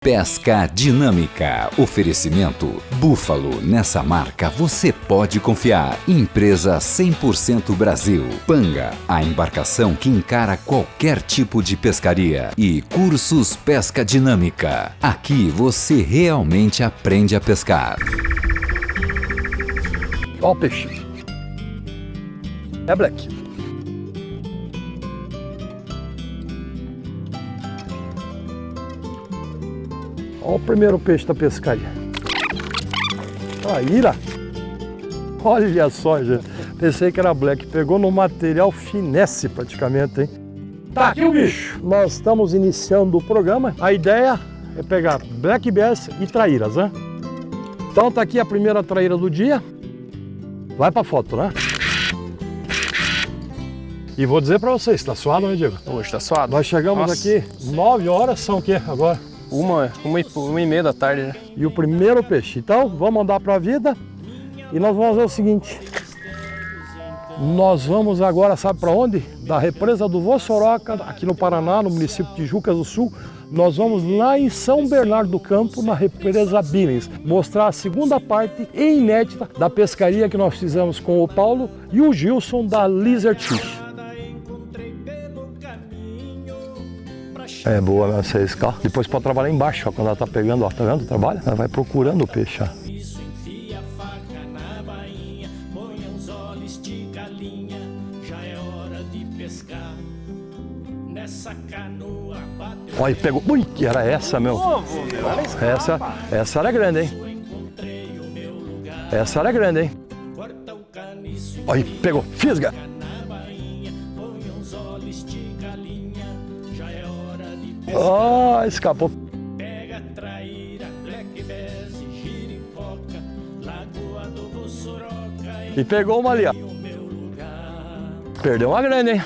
Pesca Dinâmica. Oferecimento Búfalo. Nessa marca você pode confiar. Empresa 100% Brasil. Panga, a embarcação que encara qualquer tipo de pescaria. E Cursos Pesca Dinâmica. Aqui você realmente aprende a pescar. Ó o peixe. É black. Olha o primeiro peixe da pescaria. Traíra. Olha só, gente. Pensei que era black. Pegou no material finesse praticamente, hein? Tá aqui o bicho. Nós estamos iniciando o programa. A ideia é pegar black bass e traíras, né? Então tá aqui a primeira traíra do dia. Vai pra foto, né? E vou dizer pra vocês, tá suado, né, Diego? Hoje tá suado. Nós chegamos aqui 9 horas, são o quê agora? Uma e meia da tarde, né? E o primeiro peixe. Então, vamos andar para a vida e nós vamos fazer o seguinte. Nós vamos agora, sabe para onde? Da represa do Vossoroca, aqui no Paraná, no município de Jucas do Sul. Nós vamos lá em São Bernardo do Campo, na represa Billings, mostrar a segunda parte inédita da pescaria que nós fizemos com o Paulo e o Gilson da Lizard Fish. É boa, né, essa isca. Depois pode trabalhar embaixo, ó, quando ela tá pegando, ó, tá vendo? Trabalha, ela vai procurando o peixe, ó. Olha, pegou. Ui, que era essa, meu. Essa era grande, hein? Essa era grande, hein? Olha, pegou. Fisga. Ah, escapou. Pega traíra, black bass, giripoca, lagoa do Vossoroca. E pegou uma ali, ó. Perdeu uma grande, hein?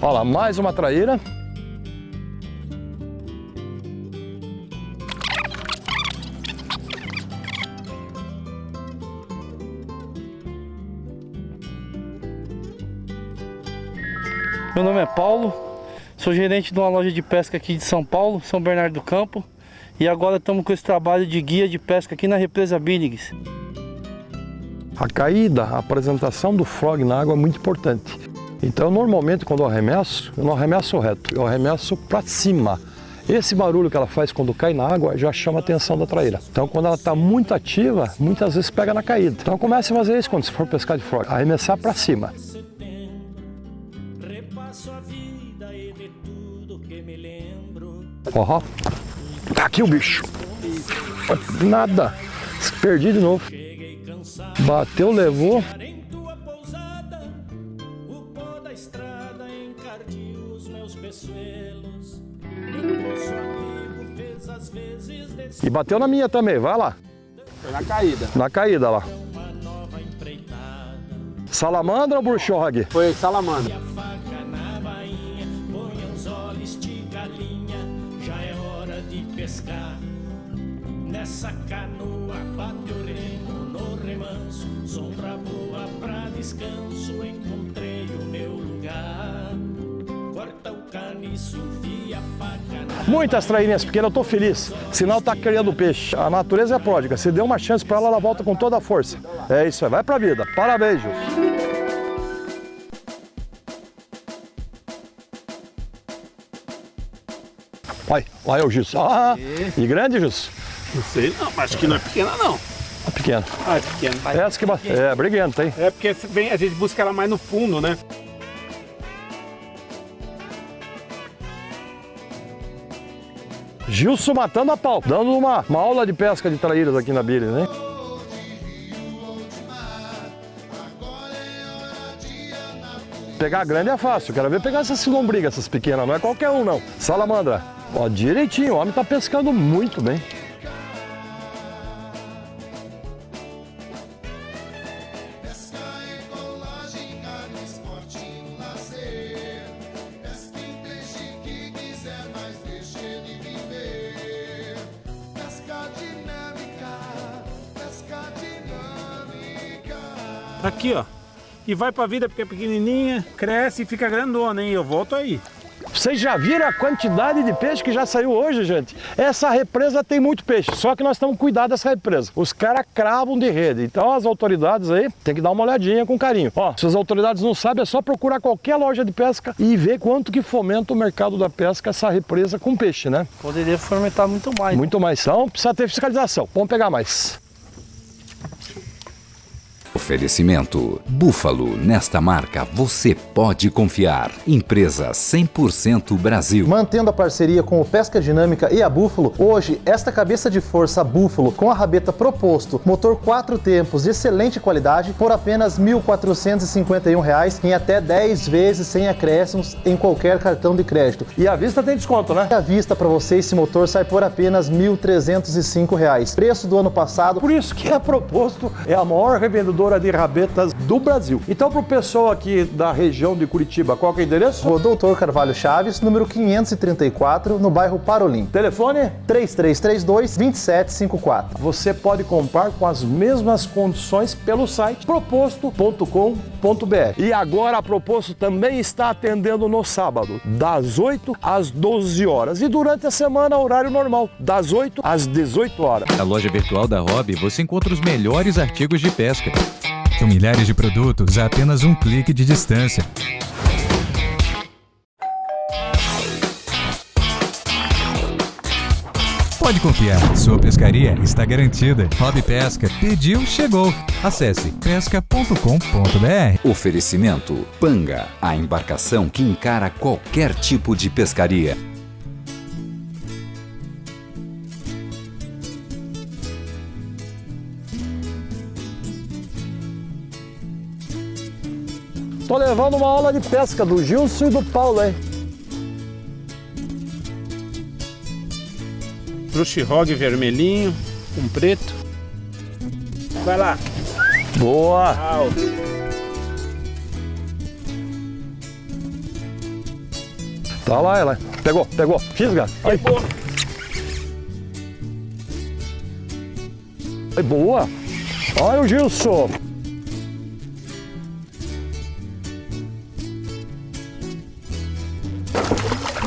Olha lá, mais uma traíra. Meu nome é Paulo. Sou gerente de uma loja de pesca aqui de São Paulo, São Bernardo do Campo. E agora estamos com esse trabalho de guia de pesca aqui na represa Billings. A caída, a apresentação do frog na água é muito importante. Então, normalmente, quando eu não arremesso reto, eu arremesso para cima. Esse barulho que ela faz quando cai na água já chama a atenção da traíra. Então, quando ela está muito ativa, muitas vezes pega na caída. Então, comece a fazer isso quando você for pescar de frog, arremessar para cima. Ó, tá aqui o bicho. Nada. Perdi de novo. Bateu, levou. E bateu na minha também, vai lá. Foi na caída. Na caída lá. Salamandra ou Burchog? Foi salamandra. Pescar nessa canoa, bate o remo no remanso, sombra boa pra descanso, encontrei o meu lugar. Corta o caniço, enfia a faca. Muitas traírinhas pequenas, eu tô feliz. Sinal tá criando peixe. A natureza é pródiga. Se deu uma chance pra ela, ela volta com toda a força. É isso aí, vai pra vida. Parabéns, Jus. Olha o Gilson. Ah, e grande, Gilson? Não sei não, acho que não é pequena não. É pequena. Ah, é pequena. Essa que é briguenta, hein? É porque a gente busca ela mais no fundo, né? Gilson matando a pau, dando uma aula de pesca de traíras aqui na Billings, né? Pegar grande é fácil, quero ver pegar essas lombrigas, essas pequenas, não é qualquer um não. Salamandra, ó, direitinho, o homem tá pescando muito bem. Aqui, ó. E vai pra vida porque é pequenininha, cresce e fica grandona, hein? Eu volto aí. Vocês já viram a quantidade de peixe que já saiu hoje, gente? Essa represa tem muito peixe, só que nós temos que cuidar dessa represa. Os caras cravam de rede, então as autoridades aí tem que dar uma olhadinha com carinho. Ó, se as autoridades não sabem, é só procurar qualquer loja de pesca e ver quanto que fomenta o mercado da pesca essa represa com peixe, né? Poderia fomentar muito mais. Muito mais. Então precisa ter fiscalização. Vamos pegar mais. Oferecimento Búfalo, nesta marca você pode confiar. Empresa 100% Brasil. Mantendo a parceria com o Pesca Dinâmica e a Búfalo, hoje esta cabeça de força Búfalo com a rabeta Proposto, motor 4 tempos de excelente qualidade, por apenas R$ 1.451 em até 10 vezes sem acréscimos em qualquer cartão de crédito. E à vista tem desconto, né? À vista para você esse motor sai por apenas R$ 1.305, preço do ano passado. Por isso que a Proposto é a maior revendedora de rabetas do Brasil. Então, para o pessoal aqui da região de Curitiba, qual que é o endereço? Rua Doutor Carvalho Chaves, número 534, no bairro Parolim. Telefone? 3332-2754. Você pode comprar com as mesmas condições pelo site proposto.com.br. E agora a Proposto também está atendendo no sábado, das 8 às 12 horas. E durante a semana, horário normal, das 8 às 18 horas. Na loja virtual da Hobby, você encontra os melhores artigos de pesca. São milhares de produtos a apenas um clique de distância. Pode confiar, sua pescaria está garantida. Hobby Pesca, pediu, chegou. Acesse pesca.com.br. Oferecimento Panga, a embarcação que encara qualquer tipo de pescaria. Tô levando uma aula de pesca do Gilson e do Paulo, hein? Bruxirrogue vermelhinho, com preto. Vai lá. Boa! Tá lá ela. Pegou. Fisga. Aí. Aí, boa. Olha o Gilson.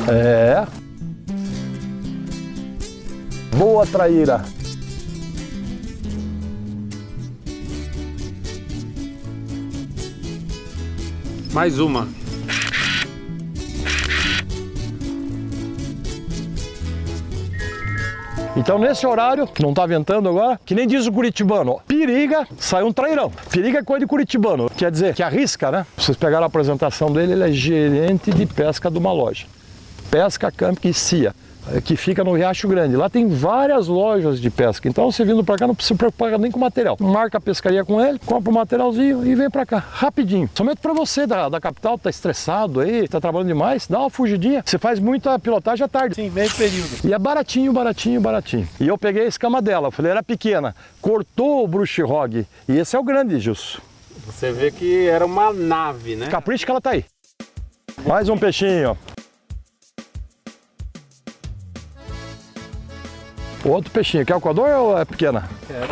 É. Boa, traíra. Mais uma. Então nesse horário, que não tá ventando agora, que nem diz o curitibano, ó, periga, sai um trairão. Periga é coisa de curitibano, quer dizer, que arrisca, né? Vocês pegaram a apresentação dele, ele é gerente de pesca de uma loja. Pesca Camp Cia, que fica no Riacho Grande. Lá tem várias lojas de pesca, então você vindo para cá não precisa se preocupar nem com material. Marca a pescaria com ele, compra o materialzinho e vem para cá, rapidinho. Somente para você da capital, tá estressado aí, tá trabalhando demais, dá uma fugidinha. Você faz muita pilotagem à tarde. Sim, meio período. E é baratinho. E eu peguei a escama dela, falei, era pequena, cortou o Bruxirrogue. E esse é o grande, Gilson. Você vê que era uma nave, né? Capricha que ela tá aí. Mais um peixinho, ó. Outro peixinho. Quer o coador ou é pequena? Quero.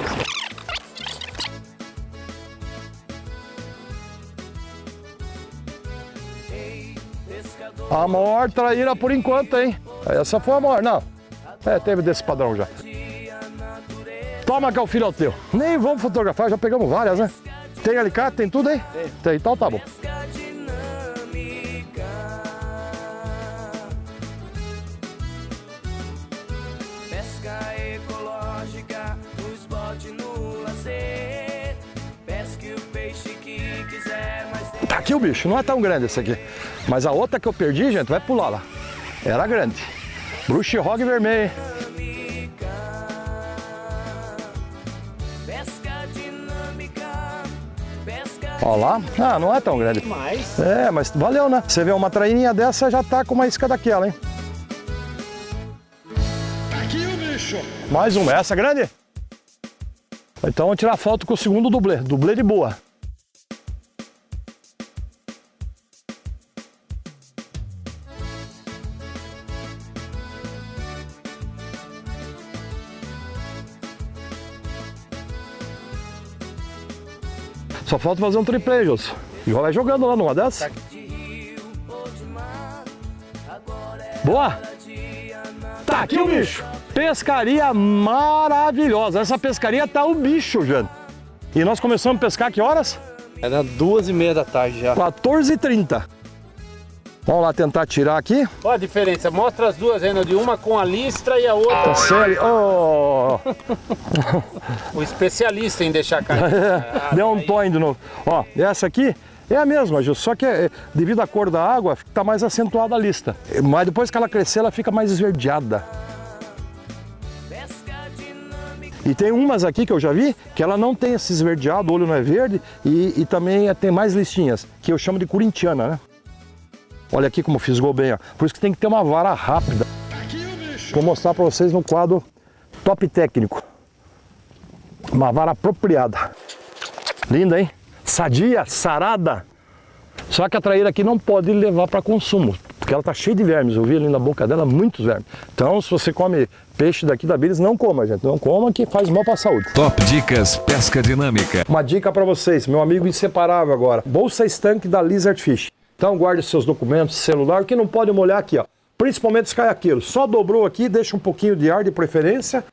A maior traíra por enquanto, hein? Essa foi a maior. Não. Teve desse padrão já. Toma que é o filho ao teu. Nem vamos fotografar, já pegamos várias, né? Tem alicate, tem tudo aí? Tem, então tá bom. Tá aqui o bicho, não é tão grande esse aqui. Mas a outra que eu perdi, gente, vai pular lá. Era grande. Bruxirrogue vermelho. Ó lá. Ah, não é tão grande. Mas valeu, né? Você vê uma traininha dessa, já tá com uma isca daquela, hein? Tá aqui o bicho. Mais uma. Essa é grande? Então vamos tirar foto com o segundo dublê. Dublê de boa. Só falta fazer um triplay, Jôs. E vai jogando lá numa dessas. Boa? Tá aqui o bicho. Pescaria maravilhosa. Essa pescaria tá o bicho, gente. E nós começamos a pescar que horas? Era 2h30 da tarde já. 14h30. Vamos lá tentar tirar aqui. Olha a diferença, mostra as duas ainda, de uma com a listra e a outra. Tá sério? Oh. O especialista em deixar cair. Deu um toque de novo. Ó, essa aqui é a mesma, Gil, só que devido à cor da água, tá mais acentuada a lista. Mas depois que ela crescer, ela fica mais esverdeada. E tem umas aqui que eu já vi, que ela não tem esse esverdeado, o olho não é verde, e também tem mais listinhas, que eu chamo de corintiana, né? Olha aqui como fisgou bem, ó. Por isso que tem que ter uma vara rápida. Vou mostrar para vocês no quadro top técnico. Uma vara apropriada. Linda, hein? Sadia, sarada. Só que a traíra aqui não pode levar para consumo, porque ela tá cheia de vermes. Eu vi ali na boca dela muitos vermes. Então, se você come peixe daqui da Billings, não coma, gente. Não coma, que faz mal para a saúde. Top Dicas Pesca Dinâmica. Uma dica para vocês, meu amigo inseparável agora. Bolsa estanque da Lizard Fish. Então guarde seus documentos, celular, o que não pode molhar aqui, ó. Principalmente os caiaqueiros. Só dobrou aqui, deixa um pouquinho de ar de preferência.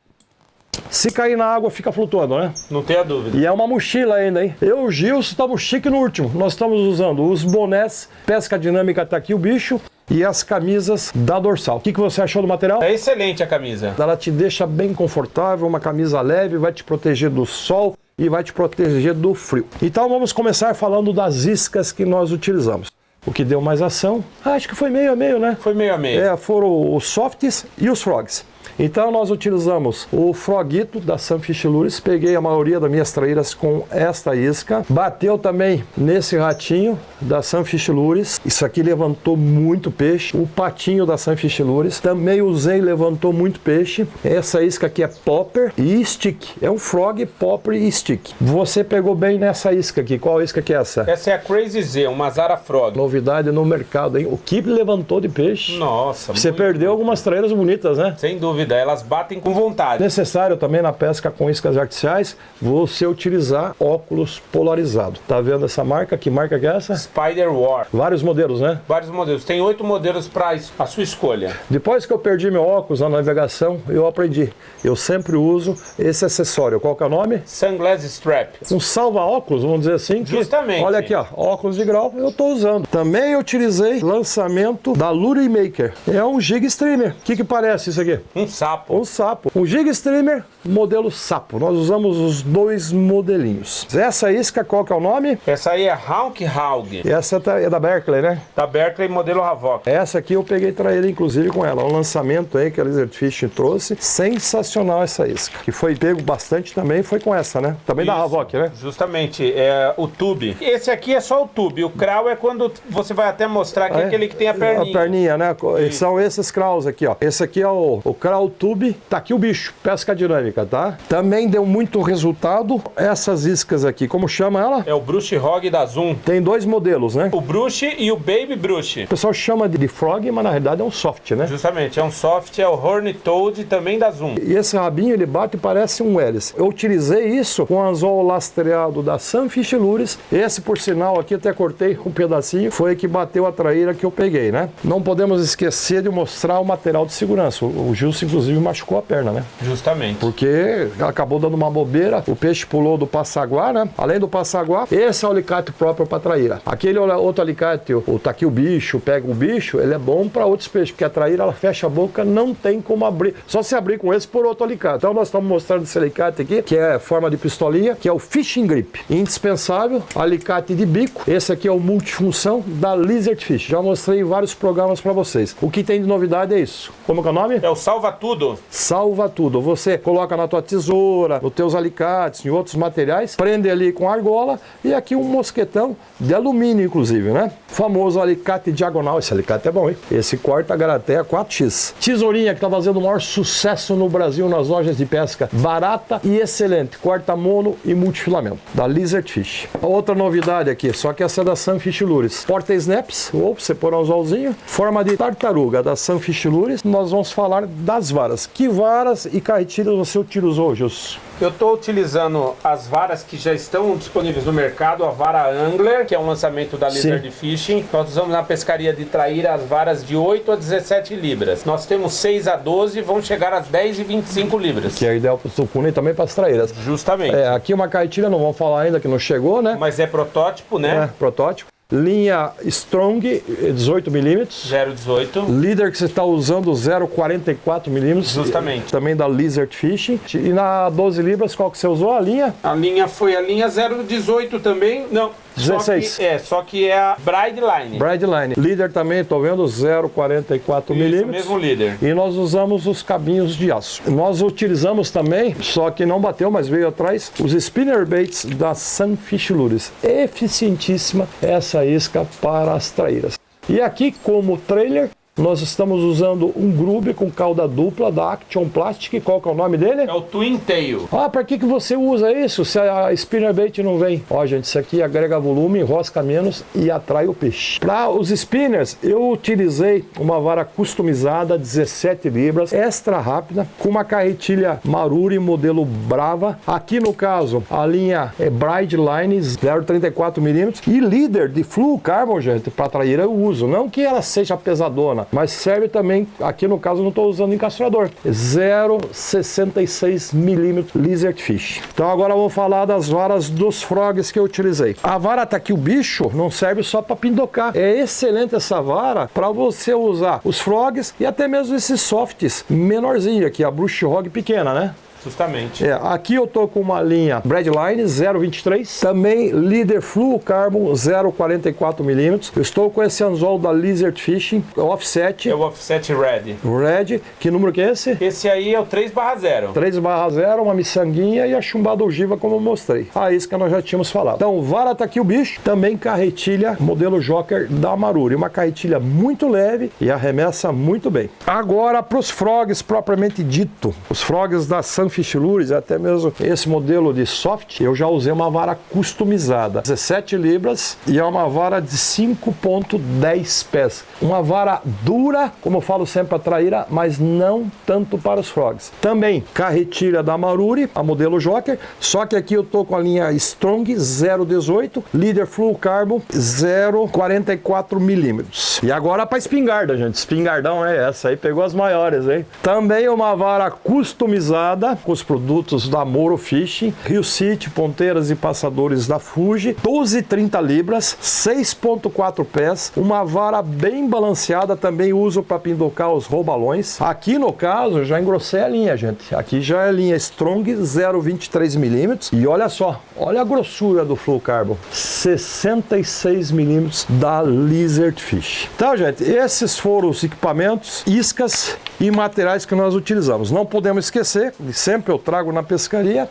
Se cair na água, fica flutuando, né? Não tenha dúvida. E é uma mochila ainda, hein? Eu e o Gilson estamos chique no último. Nós estamos usando os bonés, pesca dinâmica tá aqui o bicho, e as camisas da Dorsal. O que você achou do material? É excelente a camisa. Ela te deixa bem confortável, uma camisa leve, vai te proteger do sol e vai te proteger do frio. Então vamos começar falando das iscas que nós utilizamos. O que deu mais ação? Acho que foi meio a meio, né? Foi meio a meio. Foram os softs e os frogs. Então nós utilizamos o frogito da Sunfish Lures, peguei a maioria das minhas traíras com esta isca, bateu também nesse ratinho da Sunfish Lures, isso aqui levantou muito peixe, o patinho da Sunfish Lures, também usei, levantou muito peixe, essa isca aqui é popper e stick, é um frog, popper e stick. Você pegou bem nessa isca aqui, qual isca que é essa? Essa é a Crazy Z, uma Zara Frog. Novidade no mercado, hein? O que levantou de peixe. Nossa, você perdeu algumas traíras bonitas, né? Sem dúvida, elas batem com vontade. Necessário também na pesca com iscas artificiais você utilizar óculos polarizados. Tá vendo essa marca? Que marca que é essa? Spider War. Vários modelos, né? Vários modelos. Tem 8 modelos para a sua escolha. Depois que eu perdi meu óculos na navegação, eu aprendi. Eu sempre uso esse acessório. Qual que é o nome? Sunglass Strap. Um salva-óculos, vamos dizer assim. Justamente. Olha aqui, ó, óculos de grau, eu tô usando. Também utilizei lançamento da Lure Maker. É um jig streamer. O que parece isso aqui? Um sapo. Um sapo. Um jig streamer modelo sapo. Nós usamos os dois modelinhos. Essa isca, qual que é o nome? Essa aí é Hawk Haug. Essa é da Berkley, né? Da Berkley, modelo Havoc. Essa aqui eu peguei traíra, inclusive, com ela. Um lançamento aí que a Lizard Fish trouxe. Sensacional essa isca. Que foi pego bastante também, foi com essa, né? Também da Havoc, né? Justamente, é o tube. Esse aqui é só o tube. O crawl é quando você vai até mostrar que é aquele que tem a perninha. A perninha, né? São esses crawls aqui, ó. Esse aqui é o crawl tube. Tá aqui o bicho, pesca dinâmica, tá? Também deu muito resultado essas iscas aqui. Como chama ela? É o Brush Hog da Zoom. Tem dois modelos, né? O Brush e o Baby Brush. O pessoal chama de frog, mas na realidade é um soft, né? Justamente, é um soft, é o Horny Toad também da Zoom. E esse rabinho, ele bate e parece um hélice. Eu utilizei isso com anzol lastreado da Sunfish Lures. Esse, por sinal, aqui até cortei um pedacinho, foi que bateu a traíra que eu peguei, né? Não podemos esquecer de mostrar o material de segurança. O Gilson, inclusive, machucou a perna, né? Justamente. Porque acabou dando uma bobeira, o peixe pulou do passaguá, né? Além do passaguá, esse é o alicate próprio para traíra. Aquele outro alicate, o tá aqui o bicho, pega o bicho, ele é bom para outros peixes, porque a traíra, ela fecha a boca, não tem como abrir. Só se abrir com esse por outro alicate. Então nós estamos mostrando esse alicate aqui, que é forma de pistolinha, que é o Fishing Grip. Indispensável, alicate de bico. Esse aqui é o multifunção da Lizard Fish. Já mostrei em vários programas para vocês. O que tem de novidade é isso. Como que é o nome? É o Salva Tudo. Salva Tudo. Você coloca na tua tesoura, nos teus alicates, em outros materiais, prende ali com argola e aqui um mosquetão de alumínio, inclusive, né? Famoso alicate diagonal. Esse alicate é bom, hein? Esse corta Garatea 4X. Tesourinha que tá fazendo o maior sucesso no Brasil nas lojas de pesca. Barata e excelente. Corta mono e multifilamento. Da Lizard Fish. Outra novidade aqui, só que essa é da Sunfish Lures. Porta-snaps, ou você pôr um anzolzinho. Forma de tartaruga da Sunfish Lures. Nós vamos falar das as varas. Que varas e carretilhas você utilizou, Gilson? Eu estou utilizando as varas que já estão disponíveis no mercado, a vara Angler, que é um lançamento da Lizard Fishing. Nós usamos na pescaria de traíra as varas de 8 a 17 libras. Nós temos 6 a 12, vão chegar às 10 e 25 libras. Que é ideal para o sucuna e também para as traíras. Justamente. Aqui uma carretilha, não vamos falar ainda que não chegou, né? Mas é protótipo, né? Protótipo. Linha Strong, 18mm. 0,18. Líder que você está usando, 0,44mm. Justamente. Também da Lizard Fishing. E na 12 libras, qual que você usou? A linha? A linha foi a linha 0,18 também. Não. 16. Só que é a Brideline. Brideline. Líder também, estou vendo, 0,44mm. Isso, mesmo líder. E nós usamos os cabinhos de aço. Nós utilizamos também, só que não bateu, mas veio atrás, os spinnerbaits da Sunfish Lures. Eficientíssima essa isca para as traíras. E aqui, como trailer, nós estamos usando um grube com cauda dupla da Action Plastic. Qual que é o nome dele? É o Twin Tail. Para que você usa isso se a spinnerbait não vem? Ó, gente, isso aqui agrega volume, enrosca menos e atrai o peixe. Para os spinners, eu utilizei uma vara customizada, 17 libras, extra rápida, com uma carretilha Maruri modelo Brava. Aqui no caso, a linha é Brideline 0,34mm e líder de fluorocarbon, gente, para traíra eu uso. Não que ela seja pesadona, mas serve também, aqui no caso não estou usando encastrador, 0,66mm Lizard Fish. Então agora vamos falar das varas dos frogs que eu utilizei. A vara tá aqui, o bicho não serve só para pindocar. É excelente essa vara para você usar os frogs e até mesmo esses softs menorzinhos aqui, a brush hog pequena, né? Justamente. Aqui eu tô com uma linha Brideline 0,23, também Líder Fluorocarbon 0,44mm. Eu estou com esse anzol da Lizard Fishing, offset. É o offset red. Red, que número que é esse? Esse aí é o 3/0. 3/0, uma miçanguinha e a chumbada ogiva, como eu mostrei. A isca nós já tínhamos falado. Então, vara tá aqui o bicho, também carretilha modelo Joker da Maruri. Uma carretilha muito leve e arremessa muito bem. Agora para os frogs propriamente dito. Os frogs da Sunfish Lures, até mesmo esse modelo de soft, eu já usei uma vara customizada, 17 libras e é uma vara de 5,10 pés. Uma vara dura, como eu falo sempre, para traíra, mas não tanto para os frogs. Também carretilha da Maruri, a modelo Joker, só que aqui eu tô com a linha Strong 0,18, Líder Fluorocarbon 0,44mm. E agora para espingarda, gente. Espingardão, essa aí pegou as maiores, hein? Também uma vara customizada com os produtos da Moro Fishing, Rio City, ponteiras e passadores da Fuji, 12,30 libras, 6,4 pés, uma vara bem balanceada, também uso para pindocar os roubalões. Aqui no caso, já engrossei a linha, gente. Aqui já é linha Strong 0,23mm e olha só, olha a grossura do fluorocarbon, 66mm da Lizard Fish. Então, gente, esses foram os equipamentos, iscas e materiais que nós utilizamos. Não podemos esquecer, sempre eu trago na pescaria,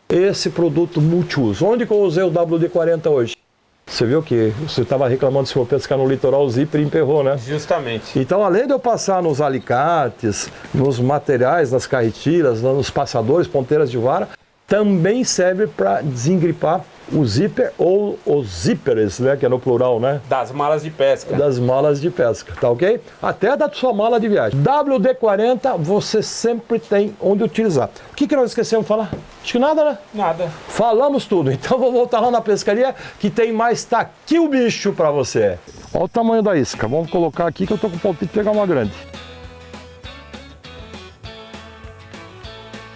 esse produto multiuso. Onde que eu usei o WD-40 hoje? Você viu que você estava reclamando se for pescar no litoral, o zíper emperrou, né? Justamente. Então, além de eu passar nos alicates, nos materiais, nas carretilhas, nos passadores, ponteiras de vara, também serve para desengripar o zíper ou os zíperes, né, que é no plural, né? Das malas de pesca. Das malas de pesca, tá ok? Até da sua mala de viagem. WD-40 você sempre tem onde utilizar. O que nós esquecemos de falar? Acho que nada, né? Nada. Falamos tudo. Então vou voltar lá na pescaria que tem mais tá aqui o bicho para você. Olha o tamanho da isca. Vamos colocar aqui que eu tô com o palpite de pegar uma grande.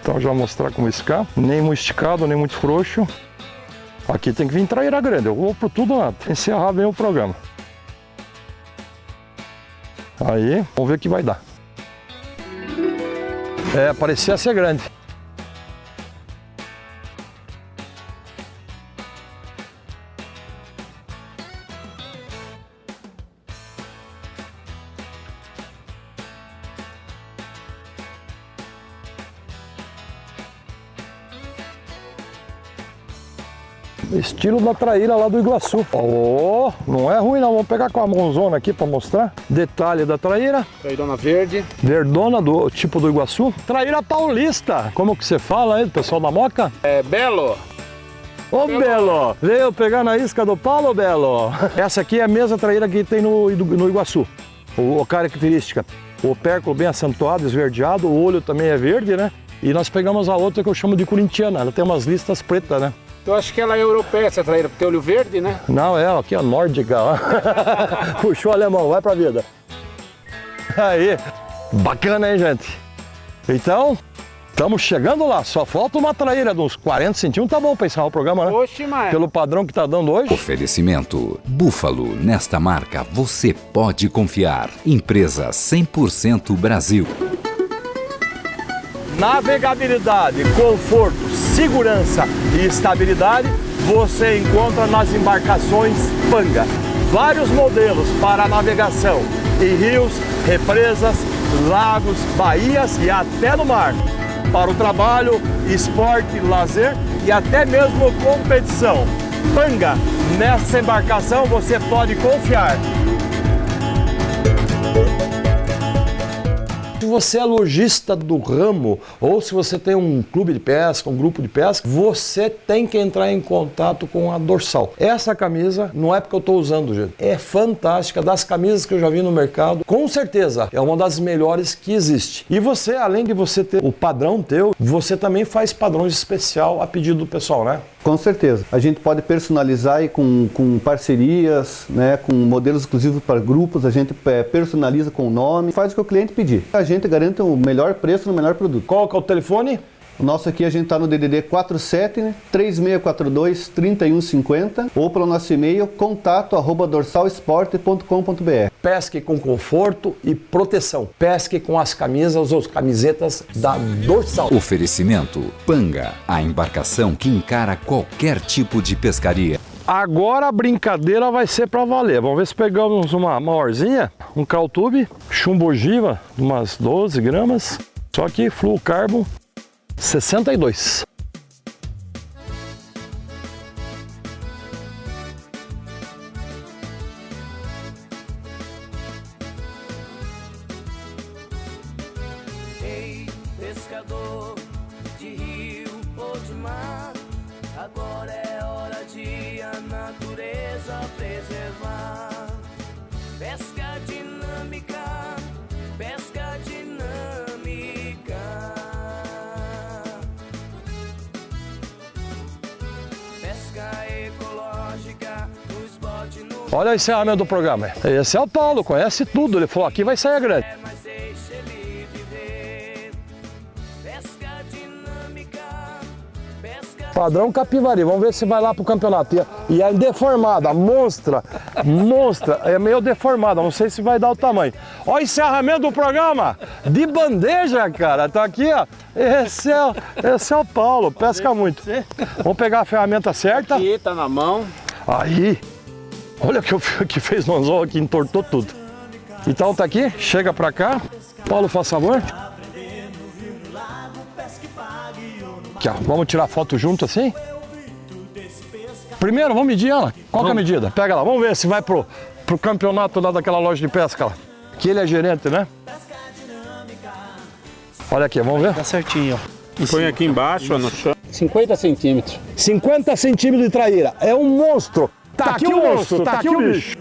Então já vou mostrar como iscar. Nem muito esticado, nem muito frouxo. Aqui tem que vir traíra grande, eu vou por tudo nada. Encerrar bem o programa. Aí, vamos ver o que vai dar. Parecia ser grande. Estilo da traíra lá do Iguaçu. Oh, não é ruim não, vamos pegar com a mãozona aqui para mostrar. Detalhe da traíra. Trairona verde. Verdona, do tipo do Iguaçu. Traíra paulista. Como que você fala aí, pessoal da Moca? É Belo. Ô Belo, veio pegar na isca do Paulo, Belo? Essa aqui é a mesma traíra que tem no Iguaçu. A característica. o opérculo bem acentuado, esverdeado, o olho também é verde, né? E nós pegamos a outra que eu chamo de corintiana, ela tem umas listas pretas, né? Eu acho que ela é europeia, essa traíra, porque tem olho verde, né? Não, é aqui, ó, nórdica, ó. Puxou o alemão, vai pra vida. Aí, bacana, hein, gente? Então, estamos chegando lá, só falta uma traíra de uns 40 centímetros, tá bom pra encerrar o programa, né? Oxe, mas... Pelo padrão que tá dando hoje. Oferecimento Búfalo. Nesta marca você pode confiar. Empresa 100% Brasil. Navegabilidade, conforto, segurança e estabilidade você encontra nas embarcações Panga. Vários modelos para navegação em rios, represas, lagos, baías e até no mar. Para o trabalho, esporte, lazer e até mesmo competição. Panga, nessa embarcação você pode confiar. Se você é lojista do ramo ou se você tem um clube de pesca, um grupo de pesca, você tem que entrar em contato com a Dorsal. Essa camisa não é porque eu estou usando, gente. É fantástica, das camisas que eu já vi no mercado. Com certeza, é uma das melhores que existe. E você, além de você ter o padrão teu, você também faz padrões especial a pedido do pessoal, né? Com certeza. A gente pode personalizar aí com parcerias, né, com modelos exclusivos para grupos, a gente personaliza com o nome, faz o que o cliente pedir. A gente garante o melhor preço no melhor produto. Qual que é o telefone? O nosso aqui a gente está no DDD 47 3642 3150 ou pelo nosso e-mail contato@dorsalsport.com.br. Pesque com conforto e proteção. Pesque com as camisas ou camisetas da Dorsal. Oferecimento Panga. A embarcação que encara qualquer tipo de pescaria. Agora a brincadeira vai ser para valer. Vamos ver se pegamos uma maiorzinha, um caltube, chumbo ogiva, umas 12 gramas. Só que fluocarbon 62. Ei, pescador de rio ou de mar, agora é hora de a natureza preservar. Pesca dinâmica, pesca dinâmica. Pesca ecológica, no esporte, no... Olha o encerramento do programa. Esse é o Paulo, conhece tudo. Ele falou, aqui vai sair grande. Mas deixa ele viver. Pesca dinâmica, pesca... Padrão Capivari, vamos ver se vai lá pro campeonato. E é deformada, monstra, é meio deformada, não sei se vai dar o tamanho. Olha o encerramento do programa, de bandeja, cara, tá aqui, ó. Esse é o Paulo, pesca muito. Vamos pegar a ferramenta certa. Aqui, tá na mão. Aí, olha o que fez no anzol aqui, entortou tudo. Então tá aqui, chega pra cá. Paulo, faz favor. Aqui, ó, vamos tirar foto junto assim? Primeiro, vamos medir ela. Qual que é a medida? Pega lá, vamos ver se vai pro campeonato lá daquela loja de pesca lá. Que ele é gerente, né? Olha aqui, vamos ver? Tá certinho, ó. Põe aqui embaixo, ó, no chão. 50 centímetros. 50 centímetros de traíra. É um monstro. Tá aqui o monstro, tá aqui o bicho.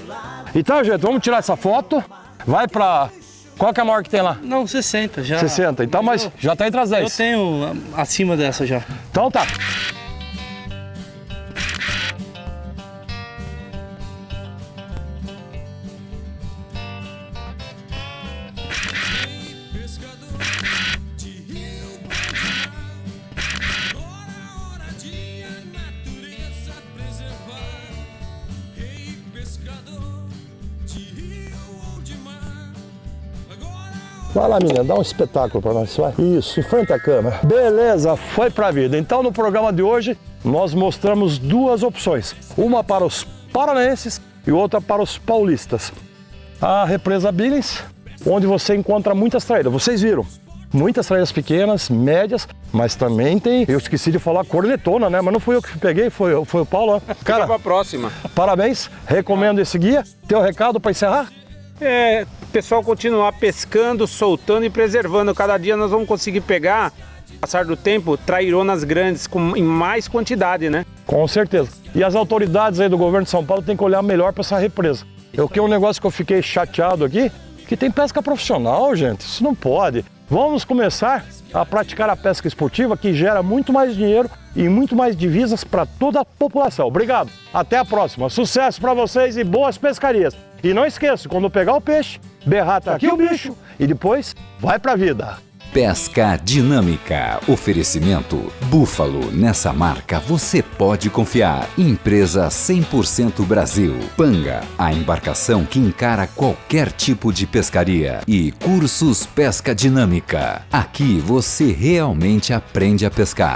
Então, gente, vamos tirar essa foto. Vai pra... Qual que é a maior que tem lá? Não, 60 já. 60. Então, mas já tá entre as 10. Eu tenho acima dessa já. Então tá. Vai lá, menina, dá um espetáculo pra nós, vai. Isso, em frente à câmera. Beleza, foi pra vida. Então, no programa de hoje, nós mostramos duas opções. Uma para os paranaenses e outra para os paulistas. A represa Billings, onde você encontra muitas traíras. Vocês viram, muitas traíras pequenas, médias, mas também tem, eu esqueci de falar, cornetona, né? Mas não fui eu que peguei, foi o Paulo, ó. Cara, pra próxima. Parabéns, recomendo esse guia. Teu recado para encerrar? É, pessoal continuar pescando, soltando e preservando. Cada dia nós vamos conseguir pegar, passar do tempo, traironas grandes em mais quantidade, né? Com certeza. E as autoridades aí do governo de São Paulo têm que olhar melhor para essa represa. Um negócio que eu fiquei chateado aqui que tem pesca profissional, gente. Isso não pode. Vamos começar a praticar a pesca esportiva, que gera muito mais dinheiro e muito mais divisas para toda a população. Obrigado. Até a próxima. Sucesso para vocês e boas pescarias. E não esqueça, quando pegar o peixe, berrar tá aqui o bicho e depois vai pra vida. Pesca Dinâmica. Oferecimento Búfalo. Nessa marca você pode confiar. Empresa 100% Brasil. Panga, a embarcação que encara qualquer tipo de pescaria. E Cursos Pesca Dinâmica. Aqui você realmente aprende a pescar.